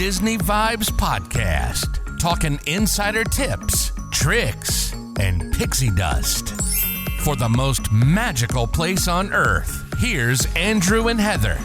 Disney Vibes Podcast, talking insider tips, tricks, and pixie dust. For the most magical place on Earth, here's Andrew and Heather.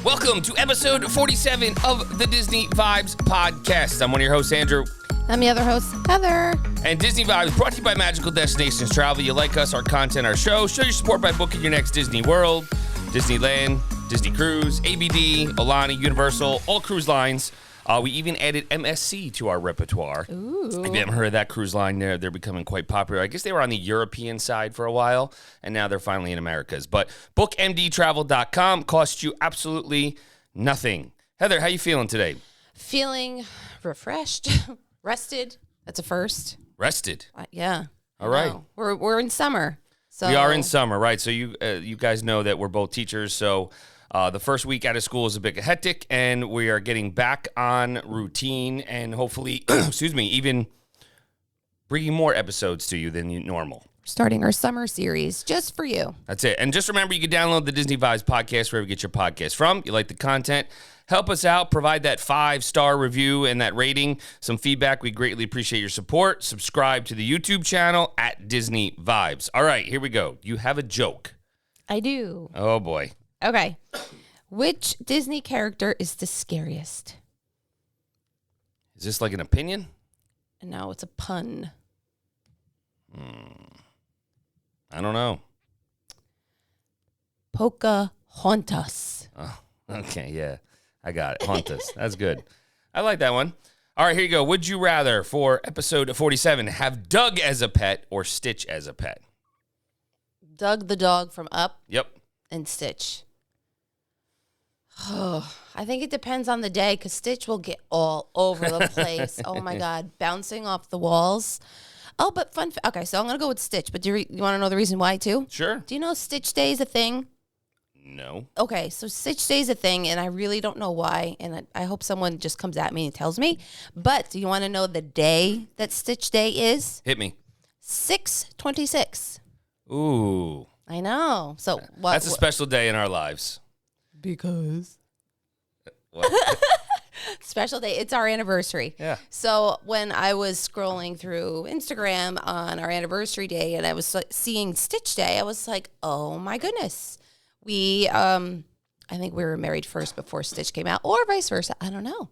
Welcome to episode 47 of the Disney Vibes Podcast. I'm one of your hosts, Andrew. I'm the other host, Heather. And Disney Vibes brought to you by Magical Destinations Travel. You like us, our content, our show. Show your support by booking your next Disney World, Disneyland, Disney Cruise, ABD, Aulani, Universal, all cruise lines. We even added MSC to our repertoire. Ooh. If you haven't heard of that cruise line, they're becoming quite popular. I guess they were on the European side for a while, and now they're finally in Americas. But bookmdtravel.com costs you absolutely nothing. Heather, how you feeling today? Feeling refreshed, rested. That's a first. Rested. Yeah. All right. We're in summer. So We are in summer, right? So you guys know that we're both teachers, so the first week out of school is a bit hectic, and we are getting back on routine and hopefully, even bringing more episodes to you than normal. starting our summer series just for you. That's it. And just remember, you can download the Disney Vibes Podcast wherever you get your podcast from. You like the content, help us out, provide that 5-star review and that rating, some feedback. We greatly appreciate your support. Subscribe to the YouTube channel at Disney Vibes. All right, here we go. You have a joke. I do. Oh, boy. Okay. Which Disney character is the scariest? Is this like an opinion? No, it's a pun. I don't know. Pocahontas. Oh, okay, yeah. I got it. Haunt us. That's good. I like that one. All right, here you go. Would you rather, for episode 47, have Doug as a pet or Stitch as a pet? Doug the dog from Up Yep. and Stitch. Oh, I think it depends on the day because Stitch will get all over the place. Oh, my God. Bouncing off the walls. Oh, but fun. Okay, so I'm going to go with Stitch. But do you want to know the reason why, too? Sure. Do you know Stitch Day is a thing? No. Okay, so Stitch Day is a thing, and I really don't know why. And I hope someone just comes at me and tells me. But do you want to know the day that Stitch Day is? Hit me. 6/26. Ooh. I know. So what? That's a special day in our lives. Because. What? Special day. It's our anniversary. Yeah. So when I was scrolling through Instagram on our anniversary day and I was seeing Stitch Day, I was like, oh my goodness. I think we were married first before Stitch came out, or vice versa. I don't know.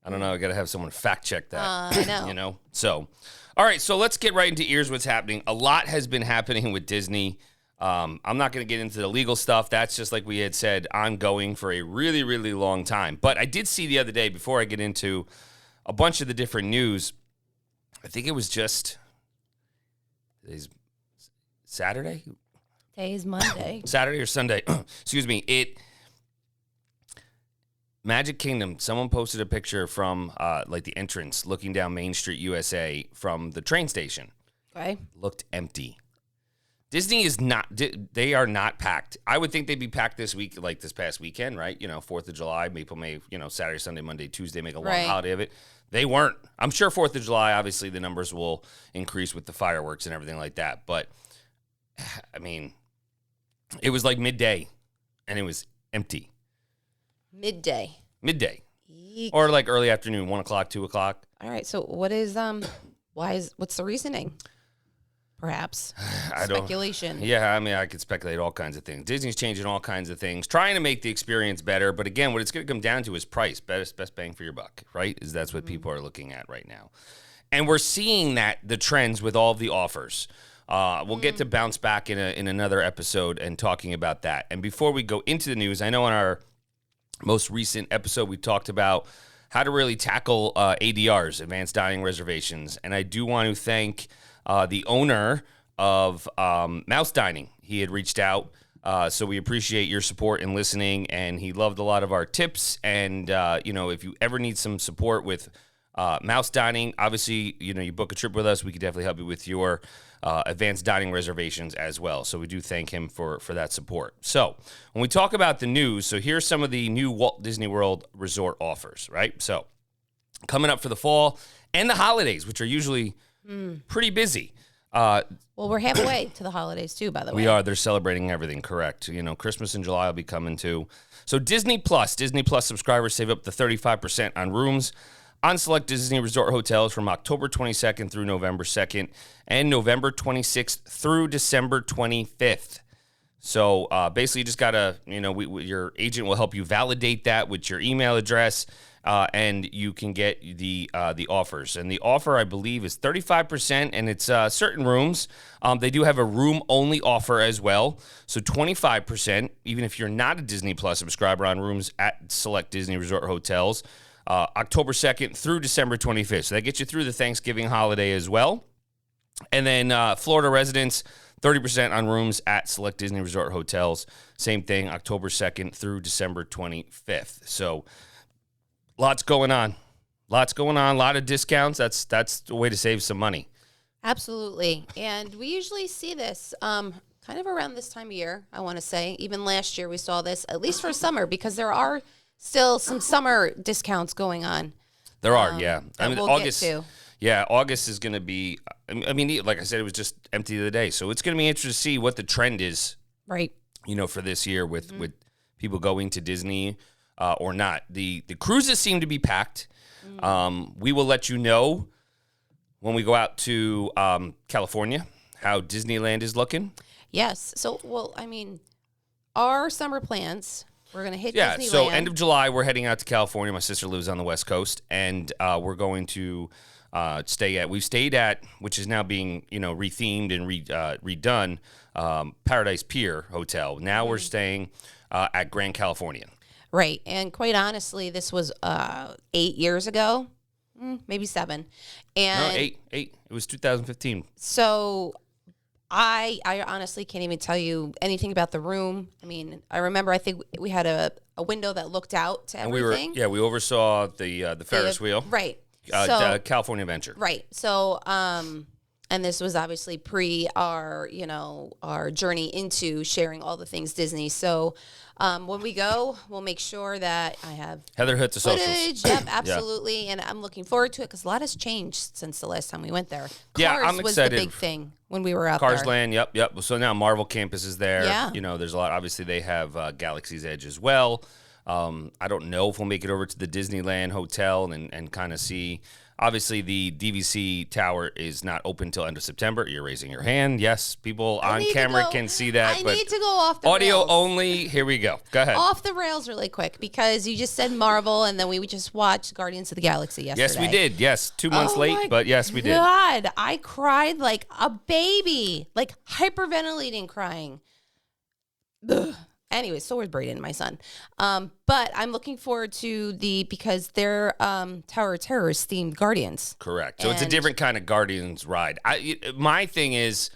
I got to have someone fact check that. I know. So, all right. So let's get right into Ears What's Happening. A lot has been happening with Disney. I'm not going to get into the legal stuff. That's just like we had said, ongoing for a really, really long time. But I did see the other day, before I get into a bunch of the different news, I think it was just today's Saturday? Today's Monday. Saturday or Sunday. Excuse me. Magic Kingdom, someone posted a picture from like the entrance looking down Main Street, USA from the train station. Okay. Looked empty. Disney is not, they are not packed. I would think they'd be packed this week, like this past weekend, right? 4th of July, Maple May, Saturday, Sunday, Monday, Tuesday, make a long holiday of it. They weren't. I'm sure 4th of July, obviously the numbers will increase with the fireworks and everything like that. But, I mean, it was like midday and it was empty. Midday. Eek. Or like early afternoon, 1 o'clock, 2 o'clock. All right. So what is, what's the reasoning? Perhaps. Speculation. Yeah, I mean, I could speculate all kinds of things. Disney's changing all kinds of things, trying to make the experience better. But again, what it's going to come down to is price. Best bang for your buck, right? That's what people are looking at right now. And we're seeing the trends with all of the offers. We'll get to bounce back in another episode and talking about that. And before we go into the news, I know in our most recent episode, we talked about how to really tackle ADRs, advanced dining reservations. And I do want to thank the owner of Mouse Dining. He had reached out, so we appreciate your support and listening, and he loved a lot of our tips. And, if you ever need some support with Mouse Dining, obviously, you book a trip with us, we could definitely help you with your advanced dining reservations as well. So we do thank him for that support. So when we talk about the news, so here's some of the new Walt Disney World resort offers, right? So coming up for the fall and the holidays, which are usually pretty busy. Well, we're halfway to the holidays too, by the way. We are. They're celebrating everything, correct. Christmas in July will be coming too. So Disney Plus subscribers save up to 35% on rooms on select Disney Resort hotels from October 22nd through November 2nd and November 26th through December 25th. So basically, you just got to, your agent will help you validate that with your email address, and you can get the offers. And the offer, I believe, is 35%, and it's certain rooms. They do have a room-only offer as well. So 25%, even if you're not a Disney Plus subscriber, on rooms at select Disney Resort hotels, October 2nd through December 25th. So that gets you through the Thanksgiving holiday as well. And then Florida residents, 30% on rooms at select Disney Resort hotels. Same thing, October 2nd through December 25th. So lots going on. A lot of discounts. That's the way to save some money. Absolutely. And we usually see this kind of around this time of year, I want to say. Even last year we saw this, at least for summer, because there are still some summer discounts going on. There are, yeah. We'll August. get to. Yeah, August is going to be, like I said, it was just empty the day. So it's going to be interesting to see what the trend is, right? For this year with people going to Disney or not. The cruises seem to be packed. We will let you know when we go out to California how Disneyland is looking. Yes. So, our summer plans, we're going to hit Yeah, Disneyland. so end of July, we're heading out to California. My sister lives on the West Coast, and we're going to we've stayed at, which is now being, rethemed and redone, Paradise Pier Hotel. Now we're staying at Grand Californian. Right. And quite honestly, this was 8 years ago, maybe 7. And No, 8. It was 2015. So I honestly can't even tell you anything about the room. I remember, I think we had a window that looked out to everything. We oversaw the Ferris wheel. Right. The California Adventure. Right. So, and this was obviously pre our journey into sharing all the things Disney. So, when we go, we'll make sure that I have Heather hit the footage. socials. Yep, absolutely. And I'm looking forward to it because a lot has changed since the last time we went there. Yeah, I'm was excited. the big thing when we were out Cars there. Land, yep. So now Marvel Campus is there. Yeah. There's a lot. Obviously, they have Galaxy's Edge as well. I don't know if we'll make it over to the Disneyland Hotel and kind of see. Obviously, the DVC tower is not open till end of September. You're raising your hand. Yes, people on camera can see that. I but need to go off the audio rails. only. Here we go. Go ahead. Off the rails really quick because you just said Marvel and then we just watched Guardians of the Galaxy yesterday. Yes, we did. Yes, 2 months late, but yes, we did. God, I cried like a baby, like hyperventilating crying. Ugh. Anyway, so was Braden, my son. But I'm looking forward to because they're Tower of Terror's themed Guardians. Correct. So it's a different kind of Guardians ride. My thing is,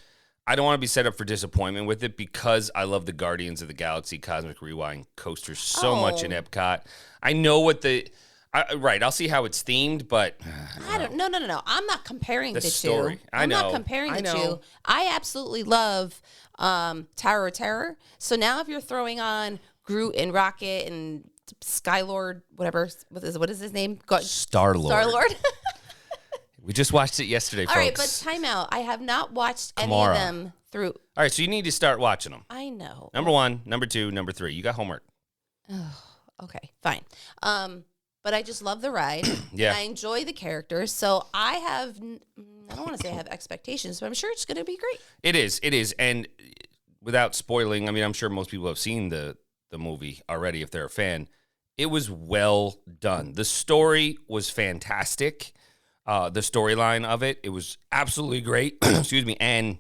I don't want to be set up for disappointment with it because I love the Guardians of the Galaxy Cosmic Rewind coaster so much in Epcot. I know what I'll see how it's themed, but I don't. No. I'm not comparing the story. two. I'm not comparing the two. I absolutely love Tower of Terror. So now if you're throwing on Groot and Rocket and Skylord, whatever, what is his name? Star-Lord. Star-Lord. We just watched it yesterday, folks. All right, but time out. I have not watched any of them through. All right, so you need to start watching them. I know. Number 1, number 2, number 3. You got homework. Oh, okay, fine. But I just love the ride. Yeah. And I enjoy the characters. So I don't want to say I have expectations, but I'm sure it's going to be great. It is. And without spoiling, I'm sure most people have seen the movie already if they're a fan. It was well done. The story was fantastic. The storyline of it was absolutely great. Excuse me. And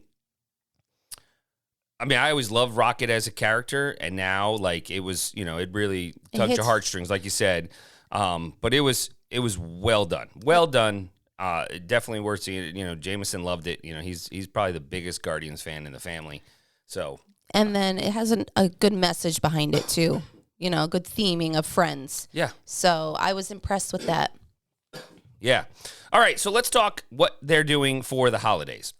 I always loved Rocket as a character, and now it was, it really tugged your heartstrings, like you said. But it was well done. Well done. Definitely worth seeing it. Jameson loved it. He's probably the biggest Guardians fan in the family. So. And then it has a good message behind it too. Good theming of friends. Yeah. So I was impressed with that. Yeah. All right. So let's talk what they're doing for the holidays.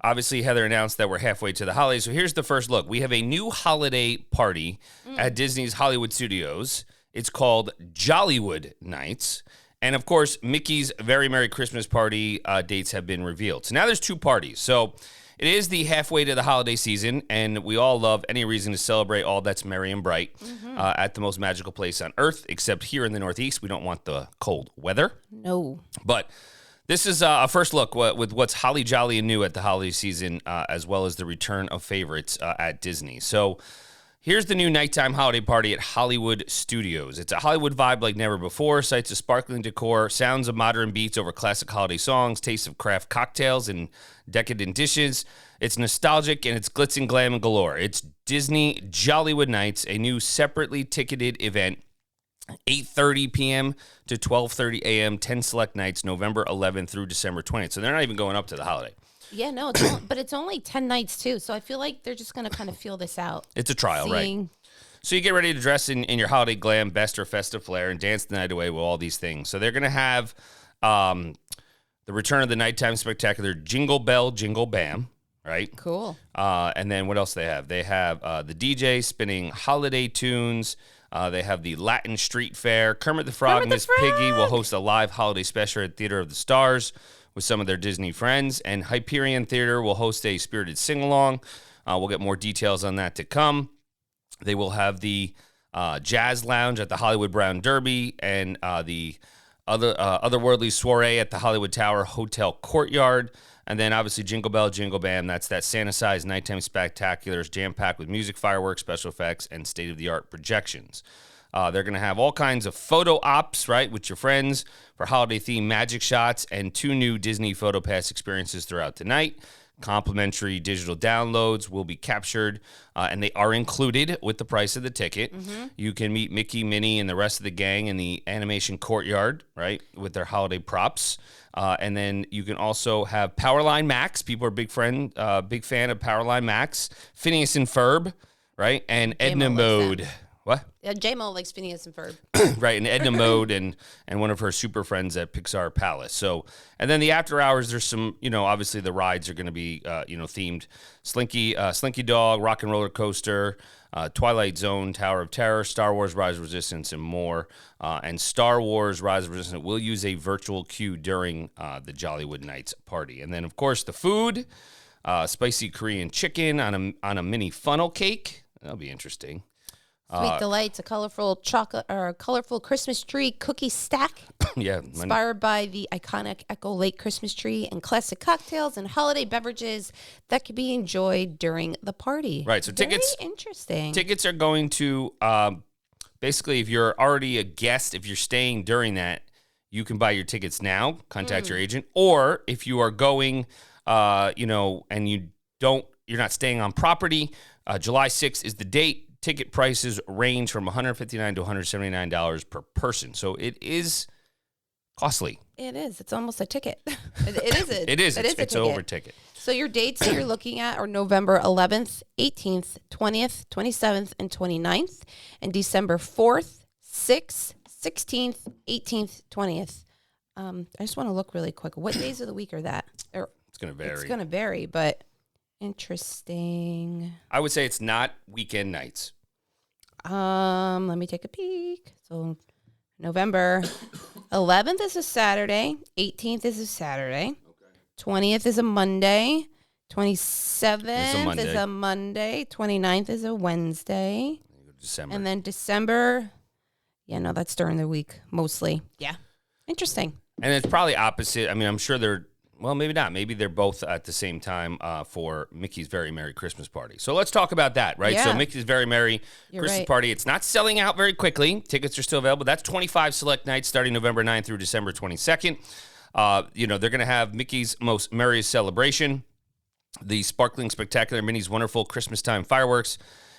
Obviously, Heather announced that we're halfway to the holidays. So here's the first look. We have a new holiday party at Disney's Hollywood Studios. It's called Jollywood Nights. And of course, Mickey's Very Merry Christmas Party dates have been revealed. So now there's 2 parties. So it is the halfway to the holiday season, and we all love any reason to celebrate all that's merry and bright at the most magical place on earth, except here in the Northeast. We don't want the cold weather. No. But this is a first look with what's holly jolly and new at the holiday season, as well as the return of favorites at Disney. So here's the new nighttime holiday party at Hollywood Studios. It's a Hollywood vibe like never before. Sights of sparkling decor, sounds of modern beats over classic holiday songs, tastes of craft cocktails and decadent dishes. It's nostalgic and it's glitz and glam and galore. It's Disney Jollywood Nights, a new separately ticketed event, 8:30 p.m. to 12:30 a.m., 10 select nights, November 11th through December 20th. So they're not even going up to the holiday. Yeah, no, but it's only 10 nights too. So I feel like they're just going to kind of feel this out. It's a trial, right? So you get ready to dress in your holiday glam, best or festive flair, and dance the night away with all these things. So they're going to have the return of the nighttime spectacular Jingle Bell, Jingle Bam, right? Cool. And then what else they have? They have the DJ spinning holiday tunes. They have the Latin Street Fair. Kermit the Frog and Miss Piggy will host a live holiday special at Theater of the Stars with some of their Disney friends. And Hyperion Theater will host a spirited sing-along. We'll get more details on that to come. They will have the Jazz Lounge at the Hollywood Brown Derby and the otherworldly soiree at the Hollywood Tower Hotel Courtyard. And then obviously Jingle Bell, Jingle Bam. That's that Santa-sized nighttime spectaculars jam-packed with music, fireworks, special effects, and state-of-the-art projections. They're going to have all kinds of photo ops, right, with your friends for holiday-themed magic shots and 2 new Disney PhotoPass experiences throughout the night. Complimentary digital downloads will be captured, and they are included with the price of the ticket. You can meet Mickey, Minnie, and the rest of the gang in the animation courtyard, right, with their holiday props. And then you can also have Powerline Max. People are big fan of Powerline Max. Phineas and Ferb, right, and Edna Mode. What? J-Mo likes Phineas and Ferb. Right, and Edna Mode and one of her super friends at Pixar Palace. So, and then the after hours, there's some, obviously the rides are going to be, themed. Slinky Dog, Rock and Roller Coaster, Twilight Zone, Tower of Terror, Star Wars Rise of Resistance, and more. And Star Wars Rise of Resistance will use a virtual queue during the Jollywood Nights party. And then, of course, the food, spicy Korean chicken on a mini funnel cake. That'll be interesting. Sweet Delights, a colorful chocolate or a colorful Christmas tree cookie stack. Yeah, inspired by the iconic Echo Lake Christmas tree, and classic cocktails and holiday beverages that can be enjoyed during the party. Right, so tickets. Interesting. Tickets are going to basically, if you're already a guest, if you're staying during that, you can buy your tickets now. Contact your agent, or if you are going, and you're not staying on property. July 6th is the date. Ticket prices range from $159 to $179 per person. So it is costly. It is. It's almost a ticket. It is. It is. It's over ticket. So your dates that you're looking at are November 11th, 18th, 20th, 27th, and 29th, and December 4th, 6th, 16th, 18th, 20th. I just want to look really quick. What days of the week are that? It's going to vary. It's going to vary, but interesting. I would say it's not weekend nights. Let me take a peek. So November 11th is a Saturday, 18th is a Saturday, 20th is a Monday, 27th is a Monday, 29th is a Wednesday. December. And then December, that's during the week mostly. Yeah. Interesting. And it's probably opposite. I mean, I'm sure maybe not. Maybe they're both at the same time for Mickey's Very Merry Christmas Party. So let's talk about that, right? Yeah. So Mickey's Very Merry Christmas Party, it's not selling out very quickly. Tickets are still available. That's 25 select nights starting November 9th through December 22nd. They're going to have Mickey's Most Merriest Celebration, the Sparkling Spectacular Minnie's Wonderful Christmas Time Fireworks,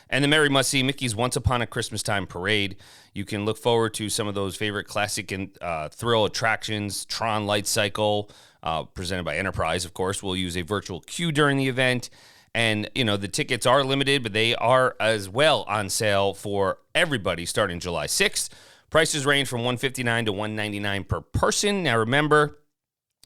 and the Merry Must See Mickey's Once Upon a Christmas Time Parade. You can look forward to some of those favorite classic and thrill attractions. Tron Light Cycle, presented by Enterprise, of course, will use a virtual queue during the event. And, the tickets are limited, but they are as well on sale for everybody starting July 6th. Prices range from $159 to $199 per person. Now, remember,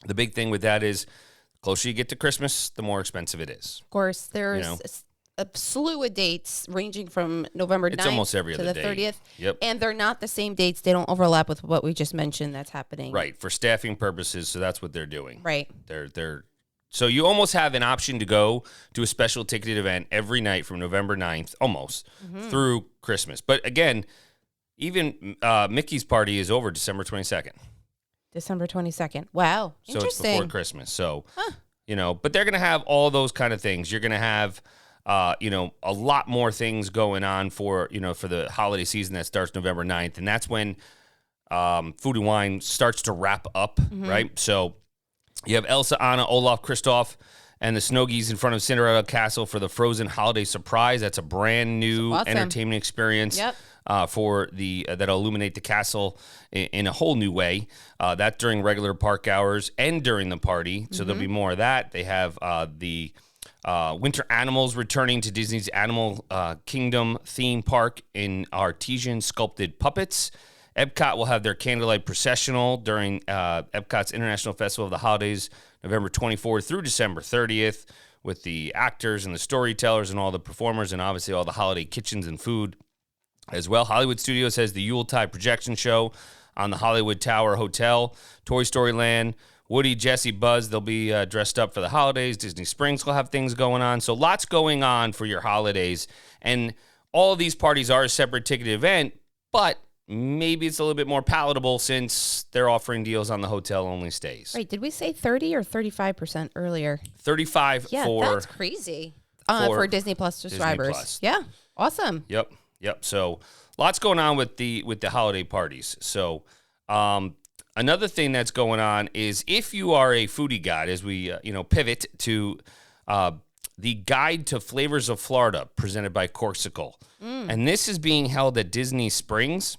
the big thing with that is the closer you get to Christmas, the more expensive it is. Of course, there's a slew of dates ranging from November 9th It's almost every to other the day. 30th. Yep. And they're not the same dates. They don't overlap with what we just mentioned that's happening. Right, for staffing purposes, so that's what they're doing. Right. So you almost have an option to go to a special ticketed event every night from November 9th, almost, through Christmas. But again, even Mickey's party is over December 22nd. December 22nd. Wow. So Interesting. it's before Christmas. So, but they're going to have all those kind of things. You're going to have, a lot more things going on for the holiday season that starts November 9th. And that's when Food and Wine starts to wrap up, right? So you have Elsa, Anna, Olaf, Kristoff, and the Snow Geese in front of Cinderella Castle for the Frozen Holiday Surprise. That's a brand new entertainment experience. Yep. For that'll illuminate the castle in a whole new way. That during regular park hours and during the party. So there'll be more of that. They have the winter animals returning to Disney's Animal Kingdom theme park in artesian sculpted puppets. Epcot will have their candlelight processional during Epcot's International Festival of the Holidays, November 24th through December 30th, with the actors and the storytellers and all the performers, and obviously all the holiday kitchens and food as well. Hollywood Studios has the Yuletide projection show on the Hollywood Tower Hotel. Toy Story Land, Woody, Jesse, Buzz, they'll be dressed up for the holidays. Disney Springs will have things going on. So lots going on for your holidays. And all of these parties are a separate ticketed event, but maybe it's a little bit more palatable since they're offering deals on the hotel-only stays. Right. Did we say 30 or 35% earlier? 35 Yeah, for... that's crazy. For Disney Plus subscribers. Plus. Yeah. Awesome. Yep. So lots going on with the holiday parties. So another thing that's going on is if you are a foodie guide, as we pivot to the Guide to Flavors of Florida presented by Corksicle. And this is being held at Disney Springs.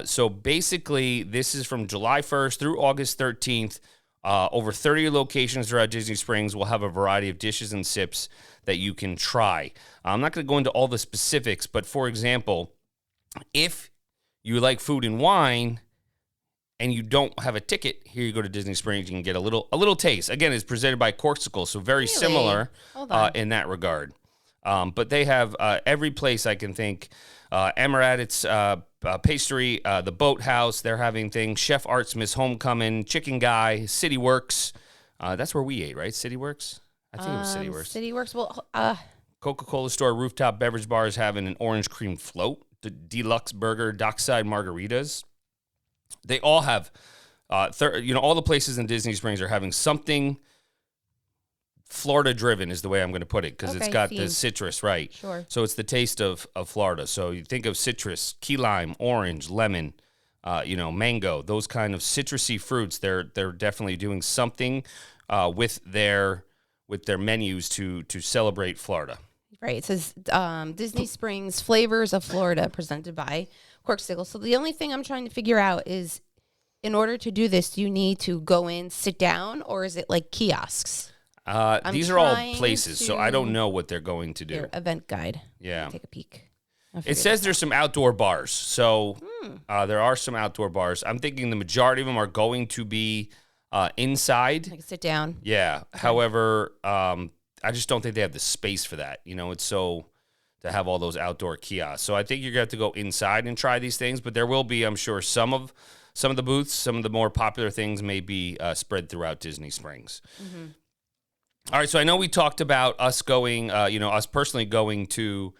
So basically, this is from July 1st through August 13th. Over 30 locations throughout Disney Springs will have a variety of dishes and sips that you can try. I'm not going to go into all the specifics, but for example, if you like food and wine and you don't have a ticket, here you go to Disney Springs, you can get a little taste. Again, it's presented by Corksicle, so very similar in that regard. But they have every place I can think. Emirat's Pastry, the Boathouse, they're having things. Chef Art's Miss Homecoming, Chicken Guy, City Works. That's where we ate, right? City Works? I think it was City Works. City Works. Well, Coca-Cola Store Rooftop Beverage Bar is having an orange cream float. The Deluxe Burger, Dockside Margaritas. They all have, all the places in Disney Springs are having something Florida-driven is the way I'm going to put it, because it's got the citrus, right? Sure. So it's the taste of Florida. So you think of citrus, key lime, orange, lemon, mango, those kind of citrusy fruits. They're definitely doing something with their menus to celebrate Florida. Right. It says Disney Springs Flavors of Florida presented by Corksicle. So the only thing I'm trying to figure out is, in order to do this, do you need to go in, sit down, or is it like kiosks? These are all places, so I don't know what they're going to do. Your event guide. Yeah. Take a peek. It says there's some outdoor bars. So there are some outdoor bars. I'm thinking the majority of them are going to be inside. Like sit down. Yeah. Okay. However, I just don't think they have the space for that. It's so to have all those outdoor kiosks. So I think you're going to have to go inside and try these things, but there will be, I'm sure, some of the booths, some of the more popular things may be spread throughout Disney Springs. Mm-hmm. All right, so I know we talked about us going, us personally going to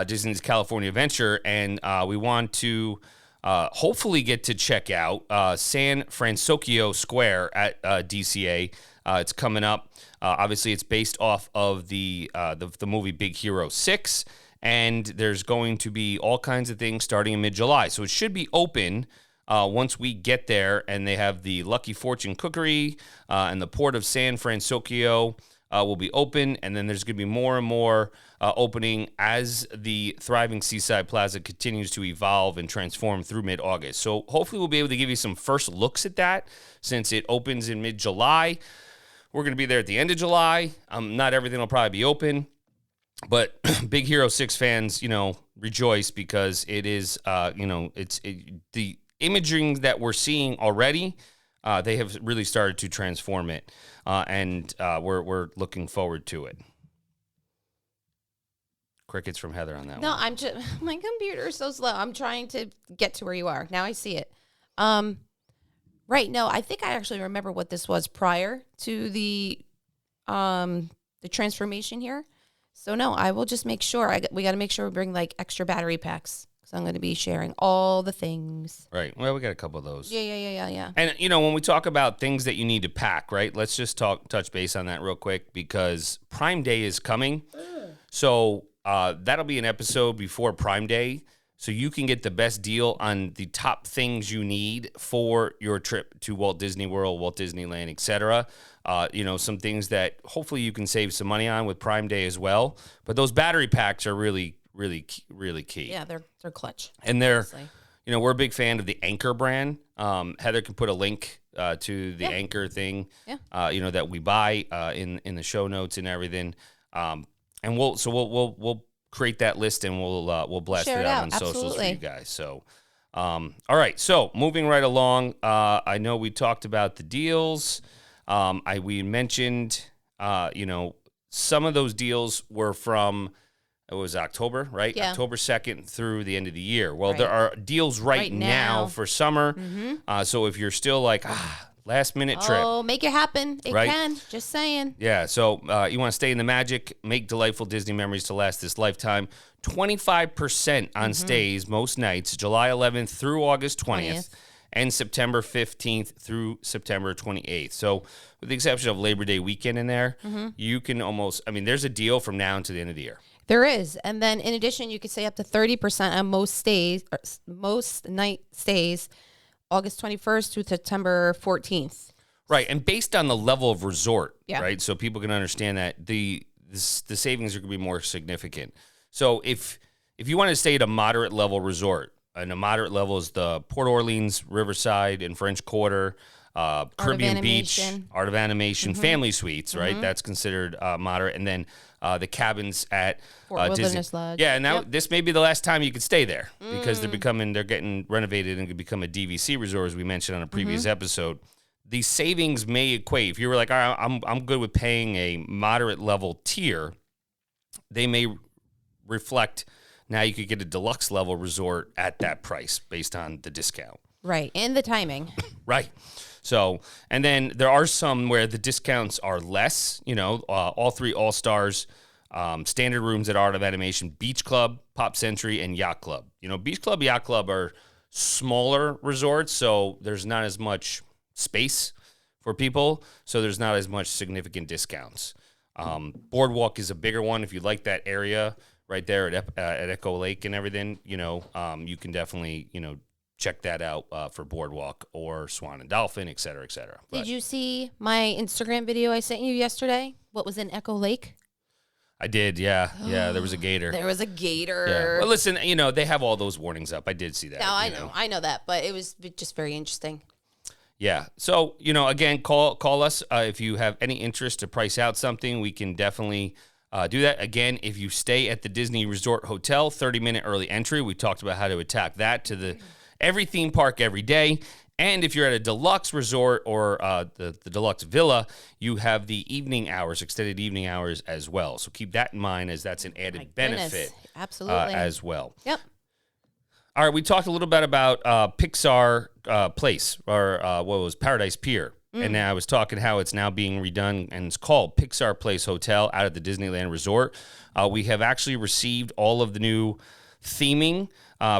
Disney's California Adventure, and we want to hopefully get to check out San Francisco Square at DCA. It's coming up. Obviously, it's based off of the movie Big Hero 6, and there's going to be all kinds of things starting in mid-July. So it should be open once we get there, and they have the Lucky Fortune Cookery and the Port of San Francisco will be open, and then there's going to be more and more opening as the thriving Seaside Plaza continues to evolve and transform through mid-August. So hopefully we'll be able to give you some first looks at that since it opens in mid-July. We're going to be there at the end of July. Not everything will probably be open, but Big Hero 6 fans, rejoice because it is, the imaging that we're seeing already. They have really started to transform it, and we're looking forward to it. Crickets from Heather on that No, one. I'm just my computer's so slow. I'm trying to get to where you are. Now I see it. Right. No, I think I actually remember what this was prior to the transformation here. So no, I will just make sure we got to make sure we bring like extra battery packs because I'm going to be sharing all the things. Right. Well, we got a couple of those. Yeah. And, you know, when we talk about things that you need to pack, right, let's just touch base on that real quick because Prime Day is coming. So that'll be an episode before Prime Day. So you can get the best deal on the top things you need for your trip to Walt Disney World, Walt Disneyland, etc. You know, some things that hopefully you can save some money on with Prime Day as well. But those battery packs are really key. Yeah, they're clutch. And they're, Honestly. you know, we're a big fan of the Anchor brand. Heather can put a link to the Anchor thing, you know, that we buy in the show notes and everything. And we'll create that list and we'll blast Share it it out out. on socials for Absolutely. you guys. So, all right. So moving right along, I know we talked about the deals. We mentioned, you know, some of those deals were from. It was October, right? Yeah. October 2nd through the end of the year. Well, Right. there are deals right now now. for summer. So if you're still like, last minute trip. Oh, make it happen. It Right. can. Just saying. Yeah, so you want to stay in the magic, make delightful Disney memories to last this lifetime. 25% on stays most nights, July 11th through August 20th, and September 15th through September 28th. So with the exception of Labor Day weekend in there, you can almost, I mean, there's a deal from now until the end of the year. There is. And then in addition, you could say up to 30% on most stays, or most night stays, August 21st through September 14th. Right, and based on the level of resort, Yeah. right? So people can understand that the savings are going to be more significant. So if you want to stay at a moderate level resort, and a moderate level is the Port Orleans, Riverside, and French Quarter, Caribbean Beach, Animation. Art of Animation, Family Suites, right? That's considered moderate, and then the cabins at Fort Disney. Wilderness Lodge. Yeah, now Yep. this may be the last time you could stay there because they're getting renovated and could become a DVC resort, as we mentioned on a previous episode. The savings may equate. If you were like, all right, I'm good with paying a moderate level tier, they may reflect. Now you could get a deluxe level resort at that price based on the discount. Right. And the timing. Right. So, and then there are some where the discounts are less, you know, all three All-Stars, standard rooms at Art of Animation, Beach Club, Pop Century, and Yacht Club. You know, Beach Club, Yacht Club are smaller resorts, so there's not as much space for people, so there's not as much significant discounts. Boardwalk is a bigger one. If you like that area right there at Echo Lake and everything, you know, you can definitely, you know, check that out for Boardwalk or Swan and Dolphin, et cetera, et cetera. But Did you see my Instagram video I sent you yesterday? What was in Echo Lake? I did, yeah. Yeah, there was a gator. There was a gator. Yeah. Well, listen, you know, they have all those warnings up. I did see that. No, I you know. I know that, but it was just very interesting. Yeah. So, you know, again, call us if you have any interest to price out something. We can definitely do that. Again, if you stay at the Disney Resort Hotel, 30-minute early entry. We talked about how to attack that to the every theme park every day. And if you're at a deluxe resort or the deluxe villa, you have the evening hours, extended evening hours as well. So keep that in mind as that's an added benefit Absolutely. as well. Yep. All right, we talked a little bit about Pixar Place, or what was Paradise Pier. And now I was talking how it's now being redone, and it's called Pixar Place Hotel out at the Disneyland Resort. We have actually received all of the new theming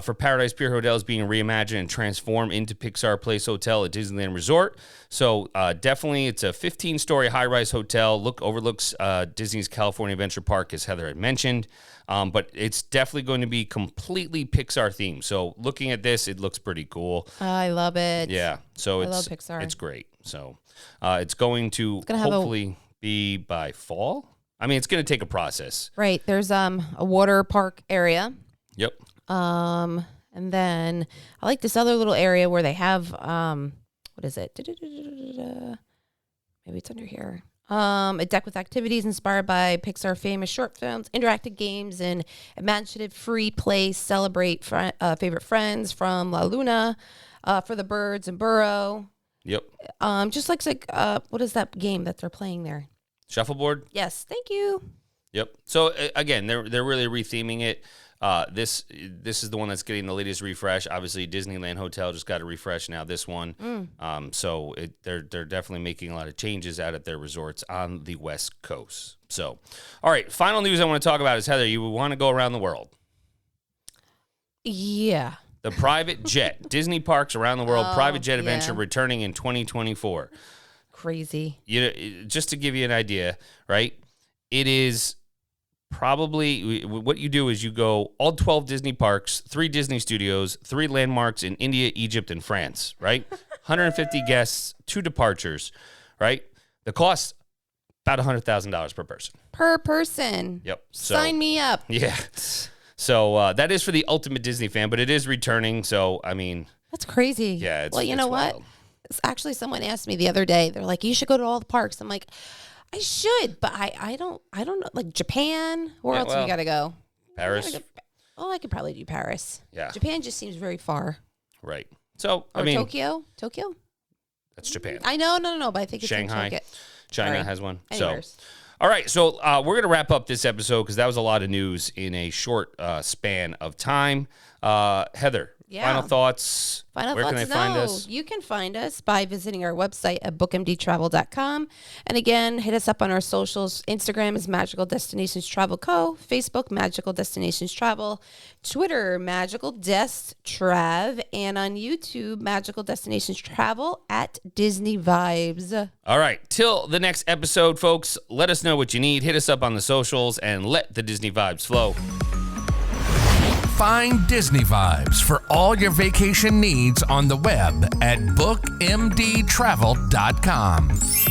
for Paradise Pier Hotels being reimagined and transformed into Pixar Place Hotel at Disneyland Resort. So definitely, it's a 15-story high-rise hotel. Overlooks Disney's California Adventure Park, as Heather had mentioned. But it's definitely going to be completely Pixar themed. So looking at this, it looks pretty cool. I love it. Yeah. So I love Pixar. It's great. So it's going to gonna have hopefully be by fall. I mean, it's going to take a process. Right. There's a water park area. Yep. And then I like this other little area where they have what is it? Maybe it's under here. A deck with activities inspired by Pixar famous short films, interactive games, and imaginative free play. Celebrate favorite friends from La Luna, for the birds and Burrow. Yep. Just like what is that game that they're playing there? Shuffleboard. Yes, thank you. Yep. So again, they're really retheming it. This is the one that's getting the latest refresh. Obviously, Disneyland Hotel just got a refresh now. This one, so they're definitely making a lot of changes out at their resorts on the West Coast. So, all right, final news I want to talk about is, Heather, you want to go around the world. Yeah. The private jet, Disney parks around the world, private jet adventure returning in 2024. Crazy. Just to give you an idea, right? It is probably what you do is you go all 12 Disney parks, 3 Disney studios, 3 landmarks in India, Egypt, and France, right? 150 guests, 2 departures, right? The cost about $100,000 per person. Per person. Yep. So, sign me up. Yeah. So that is for the ultimate Disney fan, but it is returning. So, I mean. That's crazy. Yeah. Well, you know what? Wild. Actually, someone asked me the other day. They're like, you should go to all the parks. I'm like, I should, but I don't know. Like Japan, where else we got to go? Paris. I could probably do Paris. Yeah. Japan just seems very far. Right. So, or I mean. Tokyo? That's Japan. I know, no, but I think it's Shanghai. in Tokyo. China has one. Anyways. So, all right. So we're going to wrap up this episode because that was a lot of news in a short span of time. Heather, final thoughts? Where can they find us? You can find us by visiting our website at bookmdtravel.com. And again, hit us up on our socials. Instagram is Magical Destinations Travel Co. Facebook, Magical Destinations Travel. Twitter, Magical Dest Trav. And on YouTube, Magical Destinations Travel at Disney Vibes. All right. Till the next episode, folks, let us know what you need. Hit us up on the socials and let the Disney vibes flow. Find Disney Vibes for all your vacation needs on the web at bookmdtravel.com.